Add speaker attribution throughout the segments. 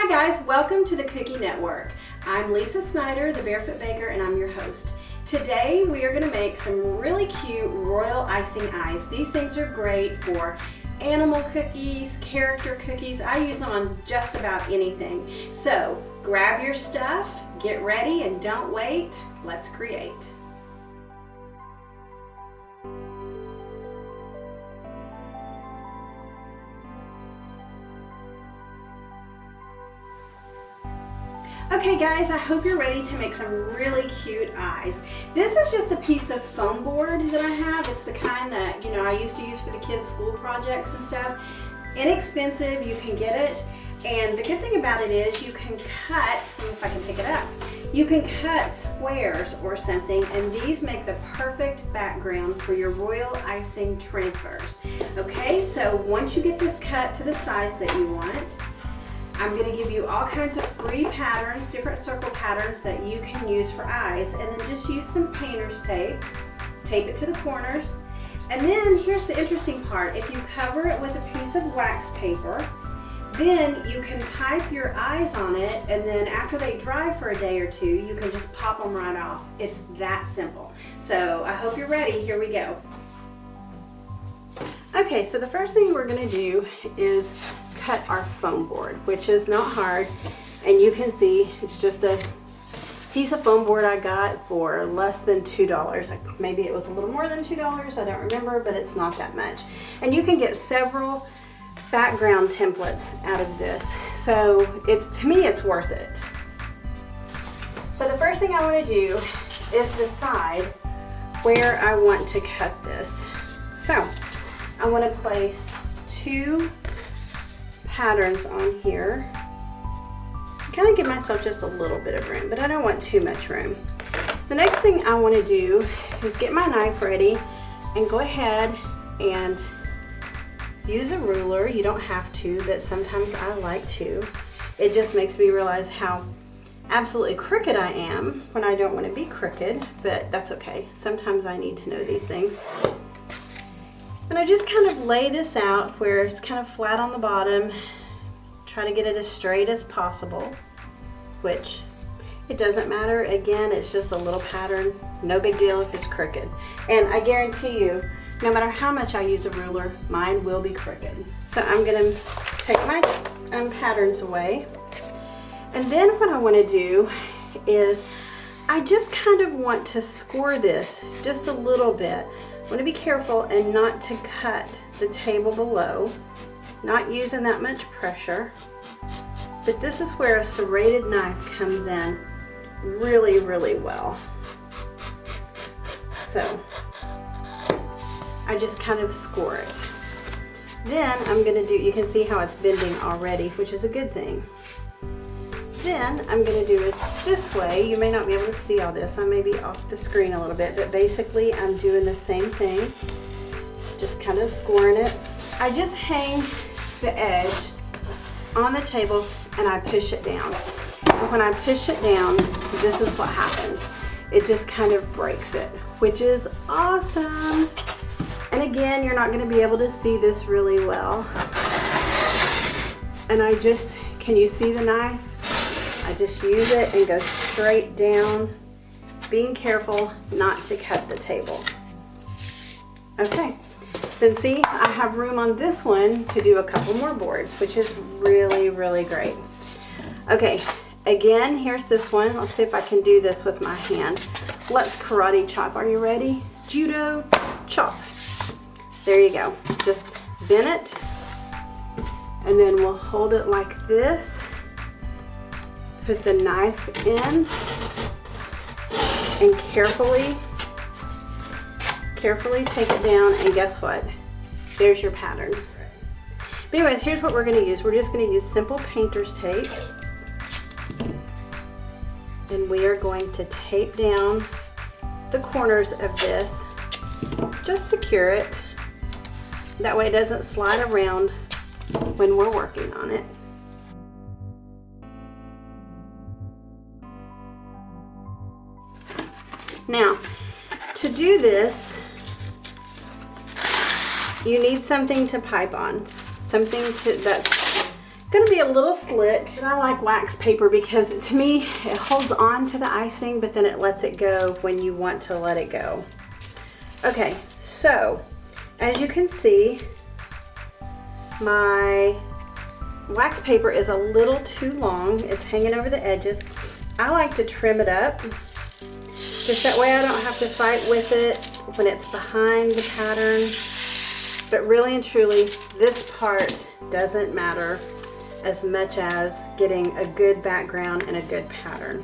Speaker 1: Hi guys, welcome to the Cookie Network. I'm Lisa Snyder, the Bearfoot Baker, and I'm your host. Today we are going to make some really cute royal icing eyes. These things are great for animal cookies, character cookies. I use them on just about anything. So grab your stuff, get ready, and don't wait. Let's create. Okay guys, I hope you're ready to make some really cute eyes. This is just a piece of foam board that I have. It's the kind that, I used to use for the kids' school projects and stuff. Inexpensive, you can get it. And the good thing about it is you can cut, see if I can pick it up. You can cut squares or something, and these make the perfect background for your royal icing transfers. Okay, so once you get this cut to the size that you want, I'm going to give you all kinds of free patterns, different circle patterns that you can use for eyes, and then just use some painter's tape. Tape it to the corners. And then here's the interesting part. If you cover it with a piece of wax paper, then you can pipe your eyes on it, and then after they dry for a day or two, you can just pop them right off. It's that simple. So I hope you're ready. Here we go. Okay, so the first thing we're going to do is cut our foam board, which is not hard, and you can see it's just a piece of foam board I got for less than $2. Maybe it was a little more than $2, I don't remember, but it's not that much. And you can get several background templates out of this, so to me it's worth it. So the first thing I want to do is decide where I want to cut this. So I want to place two patterns on here. Kind of give myself just a little bit of room, but I don't want too much room. The next thing I want to do is get my knife ready and go ahead and use a ruler. You don't have to, but sometimes I like to. It just makes me realize how absolutely crooked I am when I don't want to be crooked, but that's okay. Sometimes I need to know these things. And I just kind of lay this out where it's kind of flat on the bottom. Try to get it as straight as possible, which it doesn't matter. Again, it's just a little pattern. No big deal if it's crooked. And I guarantee you, no matter how much I use a ruler, mine will be crooked. So I'm gonna take my patterns away. And then what I wanna do is, I just kind of want to score this just a little bit. I want to be careful and not to cut the table below, not using that much pressure. But this is where a serrated knife comes in really, really well. So I just kind of score it. Then I'm going to do, you can see how it's bending already, which is a good thing. Then I'm going to do it this way. You may not be able to see all this. I may be off the screen a little bit, but basically I'm doing the same thing. Just kind of scoring it. I just hang the edge on the table and I push it down. And when I push it down, this is what happens. It just kind of breaks it, which is awesome. And again, you're not going to be able to see this really well. And can you see the knife? I just use it and go straight down, being careful not to cut the table. Okay, then see, I have room on this one to do a couple more boards, which is really, really great. Okay, again, here's this one. Let's see if I can do this with my hand. Let's karate chop. Are you ready? Judo chop. There you go. Just bend it, and then we'll hold it like this. Put the knife in and carefully take it down, and guess what? There's your patterns. But anyways, here's what we're going to use. We're just going to use simple painter's tape, and we are going to tape down the corners of this. Just secure it. That way it doesn't slide around when we're working on it. Now, to do this, you need something to pipe on, something that's Gonna be a little slick, and I like wax paper because to me it holds on to the icing, but then it lets it go when you want to let it go. Okay, so as you can see, my wax paper is a little too long. It's hanging over the edges. I like to trim it up, just that way I don't have to fight with it when it's behind the pattern. But really and truly, this part doesn't matter as much as getting a good background and a good pattern.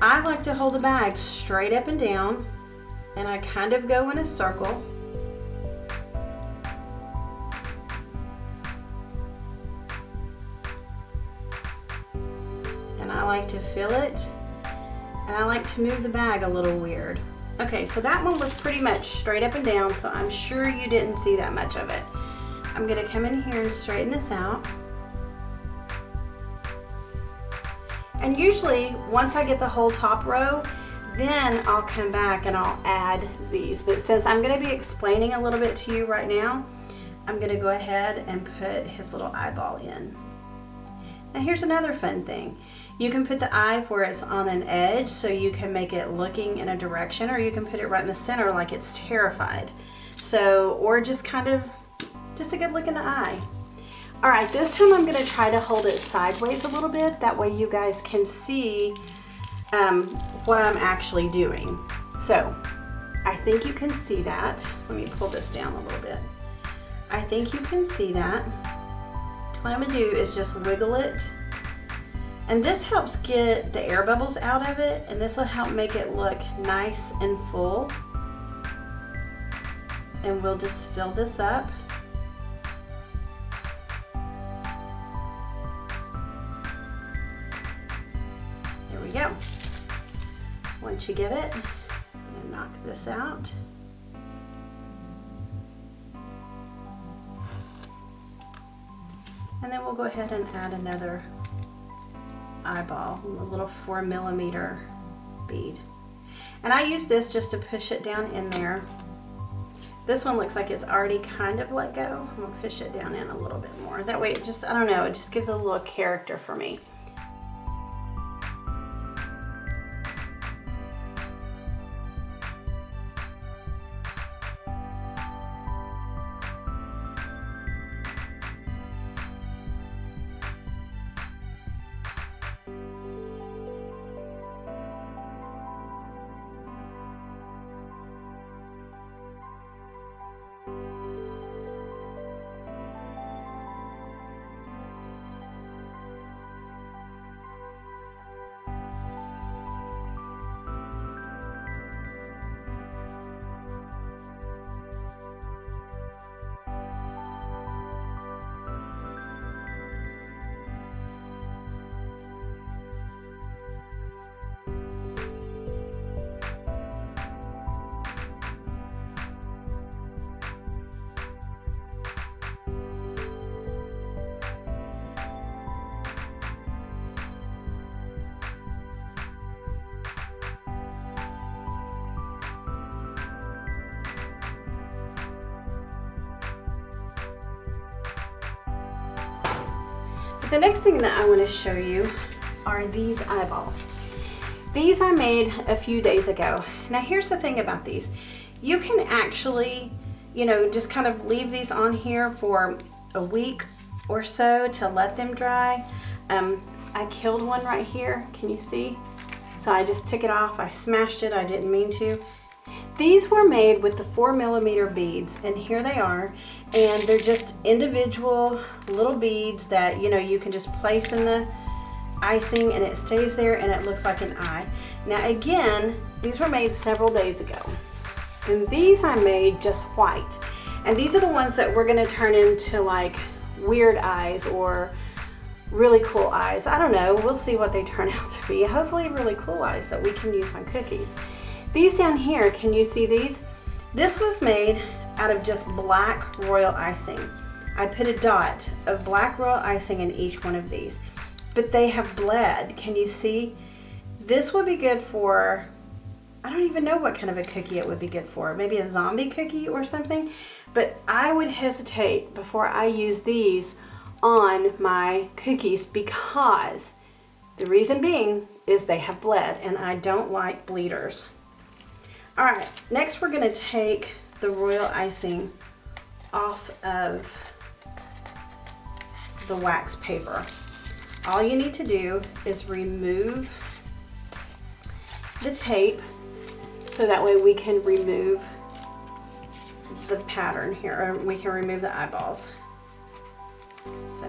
Speaker 1: I like to hold the bag straight up and down, and I kind of go in a circle. And I like to fill it, and I like to move the bag a little weird. Okay, so that one was pretty much straight up and down, so I'm sure you didn't see that much of it. I'm gonna come in here and straighten this out. And usually, once I get the whole top row, then I'll come back and I'll add these. But since I'm gonna be explaining a little bit to you right now, I'm gonna go ahead and put his little eyeball in. Now here's another fun thing. You can put the eye where it's on an edge so you can make it looking in a direction, or you can put it right in the center like it's terrified. So, or just kind of, just a good look in the eye. All right, this time I'm gonna try to hold it sideways a little bit. That way you guys can see what I'm actually doing. So, I think you can see that. Let me pull this down a little bit. I think you can see that. What I'm gonna do is just wiggle it. And this helps get the air bubbles out of it, and this will help make it look nice and full. And we'll just fill this up. There we go. Once you get it, I'm gonna knock this out. And then we'll go ahead and add another eyeball, a little 4mm bead. And I use this just to push it down in there. This one looks like it's already kind of let go. I'm gonna push it down in a little bit more. That way it just, I don't know, it just gives a little character for me. The next thing that I want to show you are these eyeballs. These I made a few days ago. Now here's the thing about these. You can actually, you know, just kind of leave these on here for a week or so to let them dry. I killed one right here, can you see? So I just took it off, I smashed it, I didn't mean to. These were made with the 4mm beads, and here they are, and they're just individual little beads that, you know, you can just place in the icing and it stays there and it looks like an eye. Now again, these were made several days ago, and these I made just white, and these are the ones that we're going to turn into like weird eyes or really cool eyes. I don't know, we'll see what they turn out to be. Hopefully really cool eyes that we can use on cookies. These down here, can you see these? This was made out of just black royal icing. I put a dot of black royal icing in each one of these. but they have bled. Can you see? This would be good for, I don't even know what kind of a cookie it would be good for. Maybe a zombie cookie or something. But I would hesitate before I use these on my cookies, because the reason being is they have bled and I don't like bleeders. All right, next we're gonna take the royal icing off of the wax paper. All you need to do is remove the tape so that way we can remove the pattern here, or we can remove the eyeballs. So,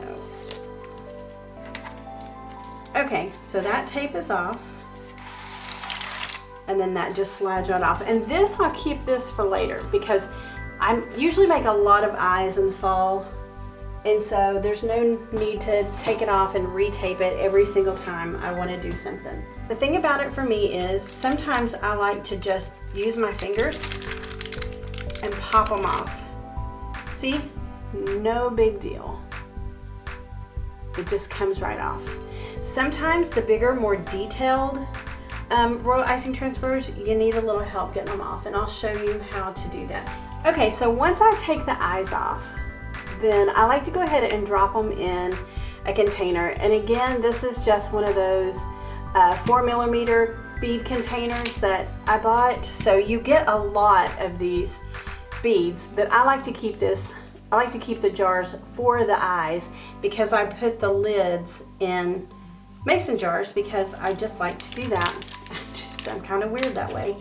Speaker 1: okay, so that tape is off, and then that just slides right off. And this, I'll keep this for later because I usually make a lot of eyes in the fall, and so there's no need to take it off and retape it every single time I want to do something. The thing about it for me is sometimes I like to just use my fingers and pop them off. See? No big deal. It just comes right off. Sometimes the bigger, more detailed royal icing transfers, you need a little help getting them off, and I'll show you how to do that. Okay, so once I take the eyes off, then I like to go ahead and drop them in a container. And again, this is just one of those 4mm bead containers that I bought. So you get a lot of these beads, but I like to keep the jars for the eyes because I put the lids in mason jars because I just like to do that. I'm kind of weird that way.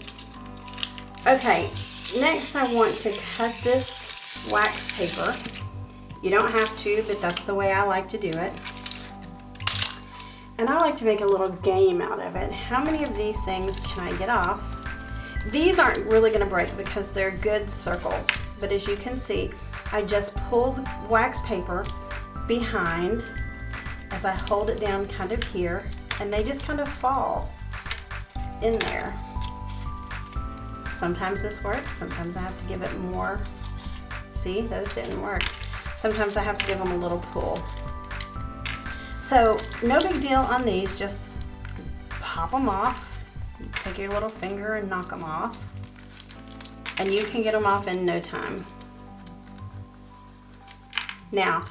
Speaker 1: Okay, next I want to cut this wax paper. You don't have to, but that's the way I like to do it. And I like to make a little game out of it. How many of these things can I get off? These aren't really going to break because they're good circles, but as you can see, I just pull the wax paper behind as I hold it down kind of here, and they just kind of fall in there. Sometimes this works, sometimes I have to give it more. See, those didn't work. Sometimes I have to give them a little pull. So no big deal on these, just pop them off. Take your little finger and knock them off. And you can get them off in no time. Now,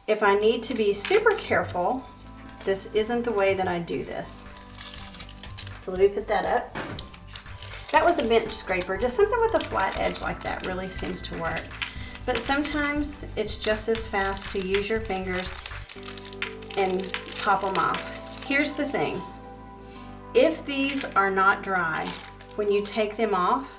Speaker 1: if I need to be super careful, this isn't the way that I do this. So let me put that up. That was a bench scraper. Just something with a flat edge like that really seems to work. But sometimes it's just as fast to use your fingers and pop them off. Here's the thing. If these are not dry, when you take them off,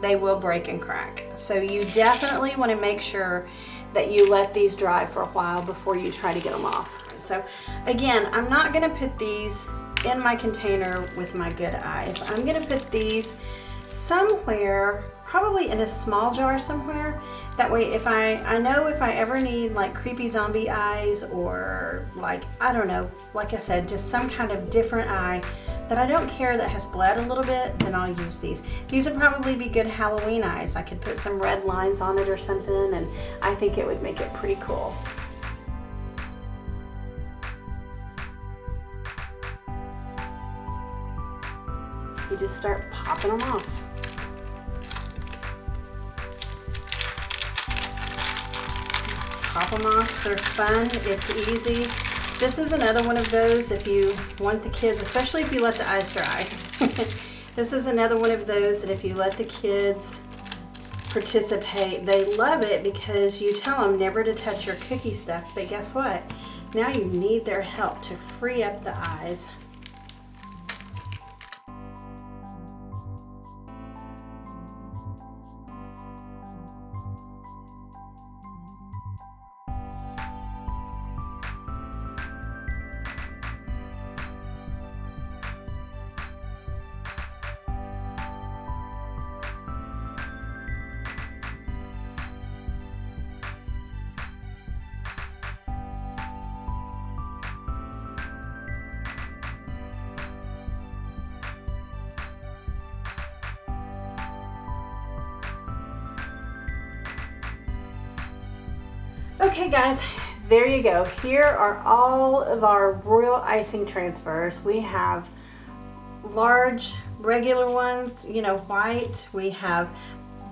Speaker 1: they will break and crack. So you definitely want to make sure that you let these dry for a while before you try to get them off. So again, I'm not going to put these in my container with my good eyes. I'm going to put these somewhere, probably in a small jar somewhere. That way if I know if I ever need like creepy zombie eyes, or like, I don't know, like I said, just some kind of different eye that I don't care that has bled a little bit, then I'll use these. These would probably be good Halloween eyes. I could put some red lines on it or something, and I think it would make it pretty cool. You just start popping them off. Pop them off, they're fun, it's easy. This is another one of those, if you want the kids, especially if you let the eyes dry. This is another one of those that if you let the kids participate, they love it because you tell them never to touch your cookie stuff, but guess what? Now you need their help to free up the eyes. Okay guys, there you go. Here are all of our royal icing transfers. We have large regular ones, you know, white. We have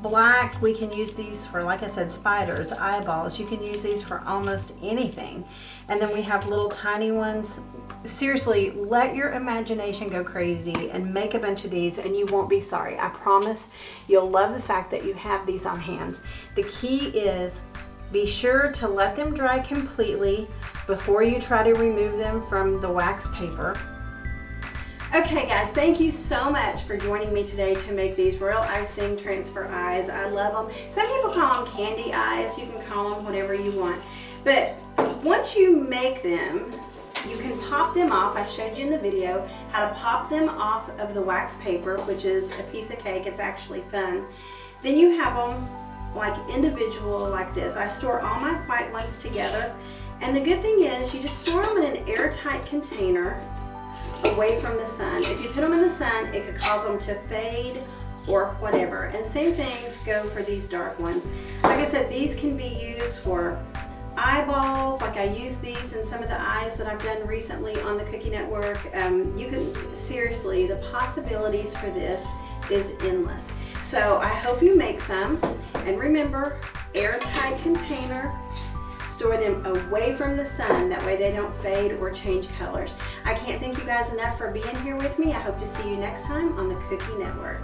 Speaker 1: black. We can use these for, like I said, spiders, eyeballs. You can use these for almost anything. And then we have little tiny ones. Seriously, let your imagination go crazy and make a bunch of these and you won't be sorry. I promise you'll love the fact that you have these on hand. The key is be sure to let them dry completely before you try to remove them from the wax paper. Okay guys, thank you so much for joining me today to make these royal icing transfer eyes. I love them. Some people call them candy eyes. You can call them whatever you want. But once you make them, you can pop them off. I showed you in the video how to pop them off of the wax paper, which is a piece of cake. It's actually fun. Then you have them like individual like this. I store all my white ones together. And the good thing is you just store them in an airtight container away from the sun. If you put them in the sun, it could cause them to fade or whatever. And same things go for these dark ones. Like I said, these can be used for eyeballs. Like I use these in some of the eyes that I've done recently on the Cookie Network. You can, seriously, the possibilities for this is endless. So I hope you make some. And remember, airtight container. Store them away from the sun. That way they don't fade or change colors. I can't thank you guys enough for being here with me. I hope to see you next time on the Cookie Network.